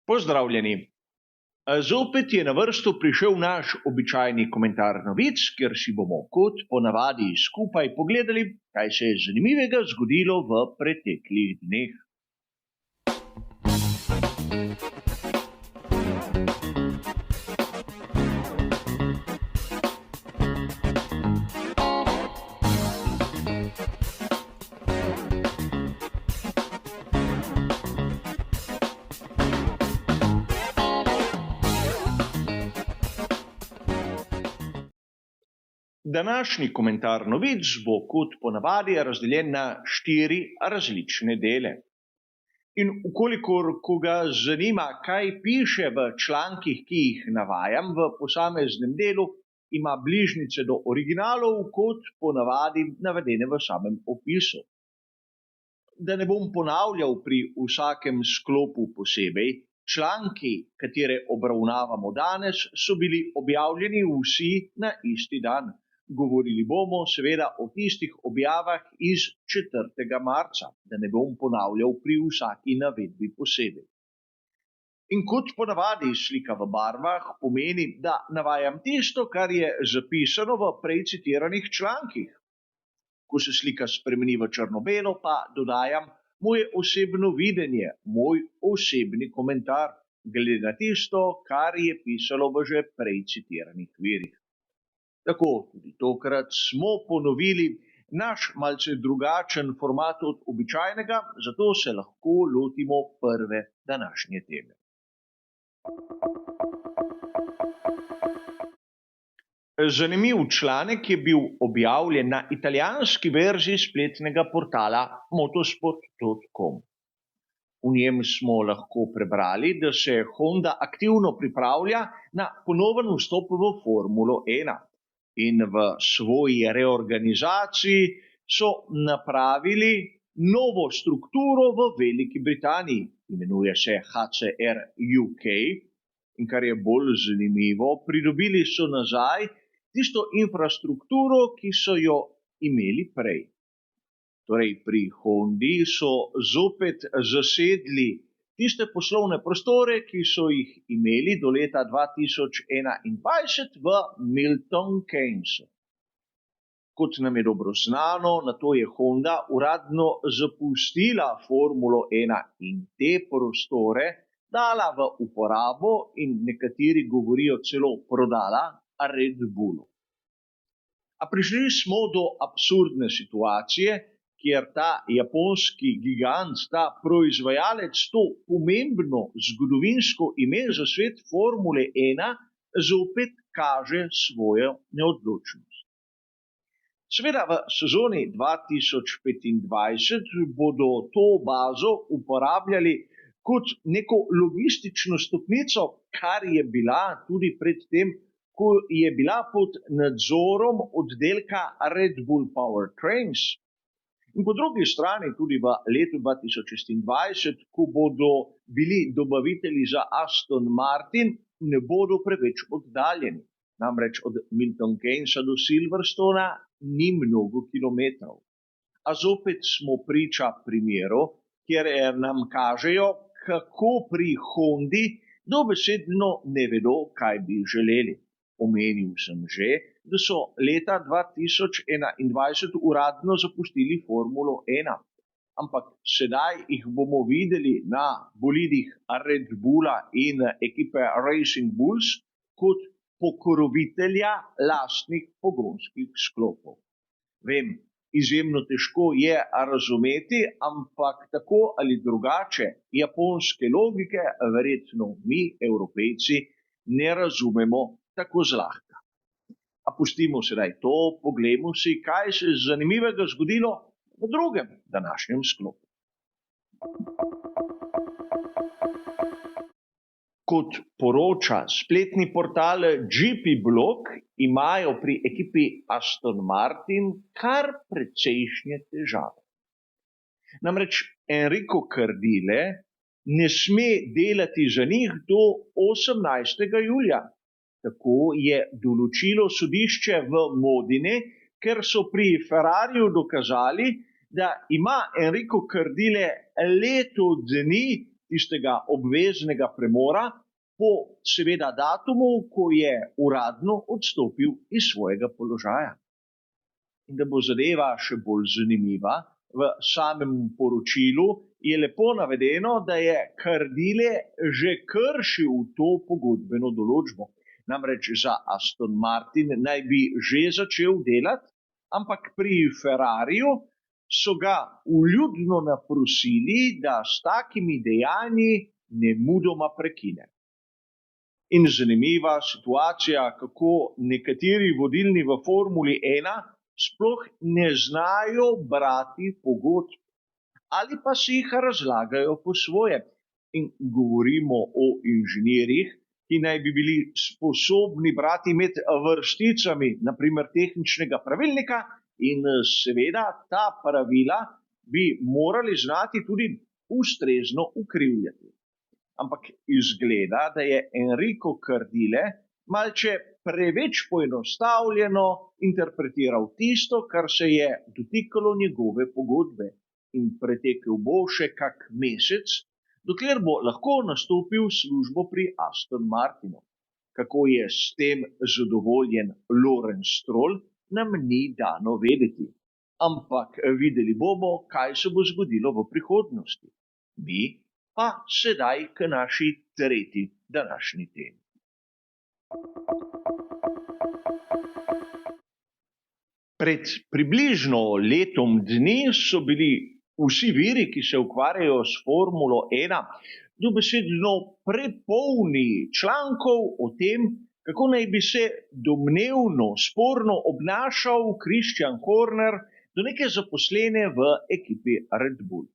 Pozdravljeni. Zopet je na vrsto prišel naš običajni komentar novic, kjer si bomo kot ponavadi skupaj pogledali, kaj se je zanimivega zgodilo v preteklih dneh. Današnji komentar novic bo kot ponavadi razdeljen na 4 različne dele. In ukolikor koga zanima, kaj piše v člankih, ki jih navajam v posameznem delu, ima bližnjice do originalov kot ponavadi navedene v samem opisu. Da ne bom ponavljal pri vsakem sklopu posebej, članki, katere obravnavamo danes, so bili objavljeni vsi na isti dan. Govorili bomo seveda o tistih objavah iz 4. marca, da ne bom ponavljal pri vsaki navedbi posebej. In kot ponavadi slika v barvah pomeni, da navajam tisto, kar je zapisano v prej citiranih člankih. Ko se slika spremeni v črno-belo, pa dodajam moje osebno videnje, moj osebni komentar, glede na tisto, kar je pisalo v že prej citiranih virih. Tako tudi tokrat smo ponovili naš malce drugačen format od običajnega, zato se lahko lotimo prve današnje teme. Zanimiv članek je bil objavljen na italijanski verziji spletnega portala motosport.com. V njem smo lahko prebrali, da se Honda aktivno pripravlja na ponoven vstop v Formulo 1. In v svoji reorganizaciji so napravili novo strukturo v Veliki Britaniji, imenuje se HCR UK, in kar je bolj zanimivo, pridobili so nazaj tisto infrastrukturo, ki so jo imeli prej. Torej pri Hondi so zopet zasedli tiste poslovne prostore, ki so jih imeli do leta 2021 v Milton Keynesu. Kot nam je dobro znano, nato je Honda uradno zapustila Formulo 1 in te prostore dala v uporabo in nekateri govorijo celo prodala Red Bullu. A prišli smo do absurdne situacije, kjer ta japonski gigant, ta proizvajalec, to pomembno zgodovinsko ime za svet Formule 1 zopet kaže svojo neodločnost. Seveda v sezoni 2025 bodo to bazo uporabljali kot neko logistično stopnico, kar je bila tudi predtem, ko je bila pod nadzorom oddelka Red Bull Powertrains. In po drugi strani tudi v letu 2026, ko bodo bili dobavitelji za Aston Martin, ne bodo preveč oddaljeni. Namreč od Milton Keynesa do Silverstona ni mnogo kilometrov. A zopet smo priča primeru, kjer nam kažejo, kako pri Hondi dobesedno ne vedo, kaj bi želeli. Omenil sem že, da so leta 2021 uradno zapustili Formulo 1. Ampak sedaj jih bomo videli na bolidih Red Bulla in ekipe Racing Bulls kot pokrovitelja lastnih pogonskih sklopov. Vem, izjemno težko je razumeti, ampak tako ali drugače japonske logike verjetno mi, Evropejci, ne razumemo tako zlahka. A pustimo sedaj to, poglejmo si, kaj se je zanimivega zgodilo v drugem današnjem sklopu. Kot poroča spletni portal GP Blog, imajo pri ekipi Aston Martin kar precejšnje težave. Namreč Enrico Cardile ne sme delati za njih do 18. julija. Tako je določilo sodišče v Modini, ker so pri Ferrariju dokazali, da ima Enrico Cardile leto dni tistega obveznega premora po seveda datumu, ko je uradno odstopil iz svojega položaja. In da bo zadeva še bolj zanimiva, v samem poročilu je lepo navedeno, da je Cardile že kršil to pogodbeno določbo. Namreč za Aston Martin naj bi že začel delati, ampak pri Ferrariju so ga vljudno naprosili, da s takimi dejanji nemudoma prekine. In zanimiva situacija, kako nekateri vodilni v Formuli 1 sploh ne znajo brati pogodb ali pa si jih razlagajo po svoje. In govorimo o inženirjih, ki naj bi bili sposobni brati med vrsticami, naprimer tehničnega pravilnika, in seveda ta pravila bi morali znati tudi ustrezno ukrivljati. Ampak izgleda, da je Enrico Cardile malce preveč poenostavljeno interpretiral tisto, kar se je dotikalo njegove pogodbe, in pretekel bo še kak mesec, dokler bo lahko nastopil službo pri Aston Martinu. Kako je s tem zadovoljen Lawrence Stroll, nam ni dano vedeti. Ampak videli bomo, kaj se bo zgodilo v prihodnosti. Mi pa sedaj k naši tretji današnji temi. Pred približno letom dni so bili vsi viri, ki se ukvarjajo s Formulo 1, dobesedno prepolni člankov o tem, kako naj bi se domnevno sporno obnašal Christian Horner do neke zaposlene v ekipi Red Bull.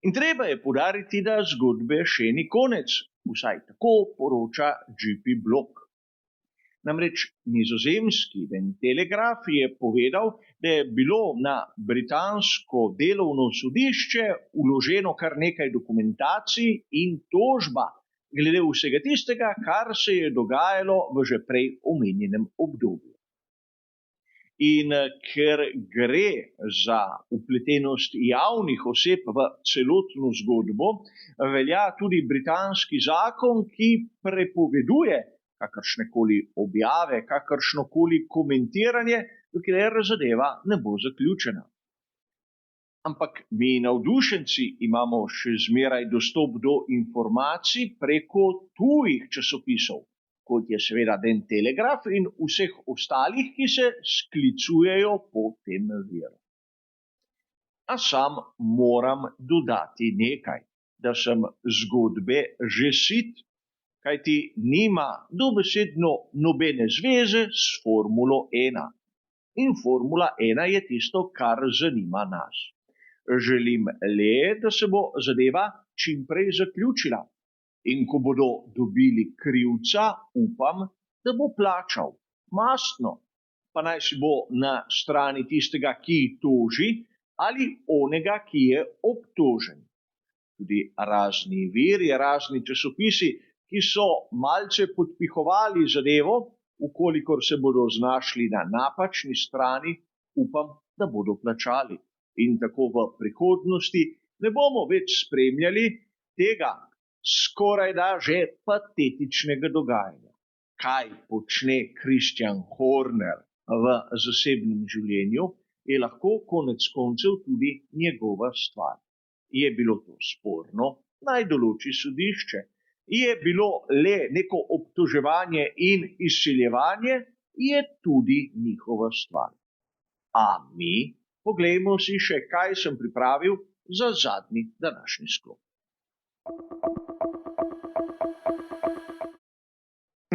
In treba je poudariti, da zgodbe še ni konec, vsaj tako poroča GP Blog. Namreč nizozemski Den Telegraf je povedal, da je bilo na britansko delovno sodišče vloženo kar nekaj dokumentacij in tožba glede vsega tistega, kar se je dogajalo v že prej omenjenem obdobju. In ker gre za vpletenost javnih oseb v celotno zgodbo, velja tudi britanski zakon, ki prepoveduje kakršnekoli objave, kakršnokoli komentiranje, dokler zadeva ne bo zaključena. Ampak mi navdušenci imamo še zmeraj dostop do informacij preko tujih časopisov, kot je seveda Den Telegraf in vseh ostalih, ki se sklicujejo po tem viru. A sam moram dodati nekaj, da sem zgodbe že sit, kajti nima dobesedno nobene zveze s Formulo 1. In Formula 1 je tisto, kar zanima nas. Želim le, da se bo zadeva čim prej zaključila. In ko bodo dobili krivca, upam, da bo plačal mastno, pa naj si bo na strani tistega, ki toži, ali onega, ki je obtožen. Tudi razni viri, razni časopisi, ki so malce podpihovali zadevo, ukolikor se bodo znašli na napačni strani, upam, da bodo plačali. In tako v prihodnosti ne bomo več spremljali tega skorajda že patetičnega dogajanja. Kaj počne Christian Horner v zasebnem življenju, je lahko konec koncev tudi njegova stvar. Je bilo to sporno, naj določi sodišče. Je bilo le neko obtoževanje in izsiljevanje, je tudi njihova stvar. A mi poglejmo si še, kaj sem pripravil za zadnji današnji sklop.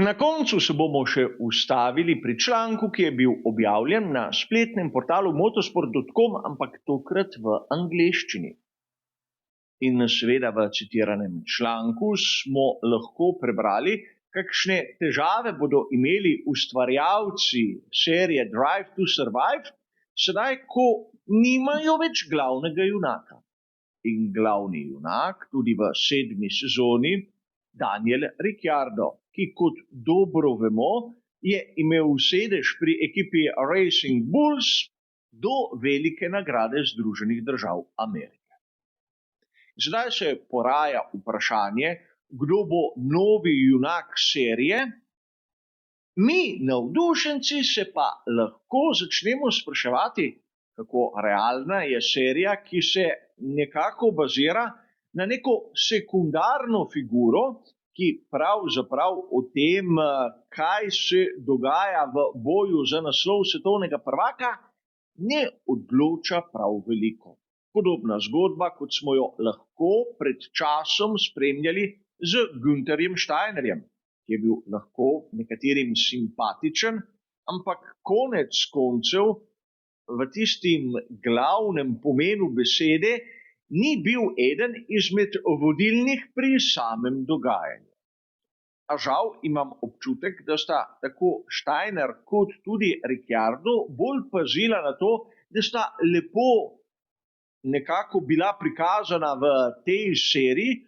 Na koncu se bomo še ustavili pri članku, ki je bil objavljen na spletnem portalu motorsport.com, ampak tokrat v angleščini. In seveda v citiranem članku smo lahko prebrali, kakšne težave bodo imeli ustvarjalci serije Drive to Survive, sedaj, ko nimajo več glavnega junaka. In glavni junak tudi v 7. sezoni, Daniel Ricciardo, ki kot dobro vemo, je imel sedež pri ekipi Racing Bulls do velike nagrade Združenih držav Amerike. Zdaj se poraja vprašanje, kdo bo novi junak serije. Mi, navdušenci, se pa lahko začnemo spraševati, kako realna je serija, ki se nekako bazira na neko sekundarno figuro, ki pravzaprav o tem, kaj se dogaja v boju za naslov svetovnega prvaka, ne odloča prav veliko. Podobna zgodba, kot smo jo lahko pred časom spremljali z Günterjem Steinerjem, ki je bil lahko nekaterim simpatičen, ampak konec koncev v tistim glavnem pomenu besede ni bil eden izmed vodilnih pri samem dogajanju. A žal imam občutek, da sta tako Steiner kot tudi Ricciardo bolj pazila na to, da sta lepo nekako bila prikazana v tej seriji,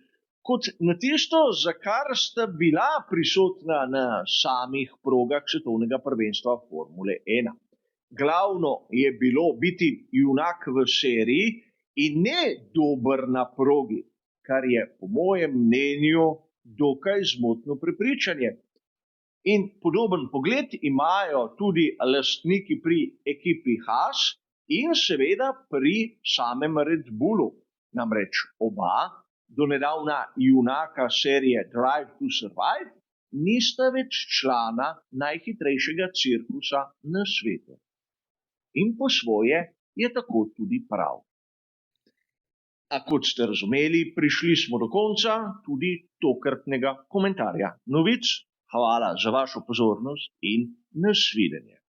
kot na tisto, za kar sta bila prisotna na samih progah svetovnega prvenstva Formule 1. Glavno je bilo biti junak v seriji in ne dober na progi, kar je po mojem mnenju dokaj zmotno prepričanje. In podoben pogled imajo tudi lastniki pri ekipi Haas in seveda pri samem Red Bullu. Namreč oba, donedavna junaka serije Drive to Survive, nista več člana najhitrejšega cirkusa na svetu. In po svoje je tako tudi prav. A kot ste razumeli, prišli smo do konca tudi tokratnega komentarja novic. Hvala za vašo pozornost in nasvidenje.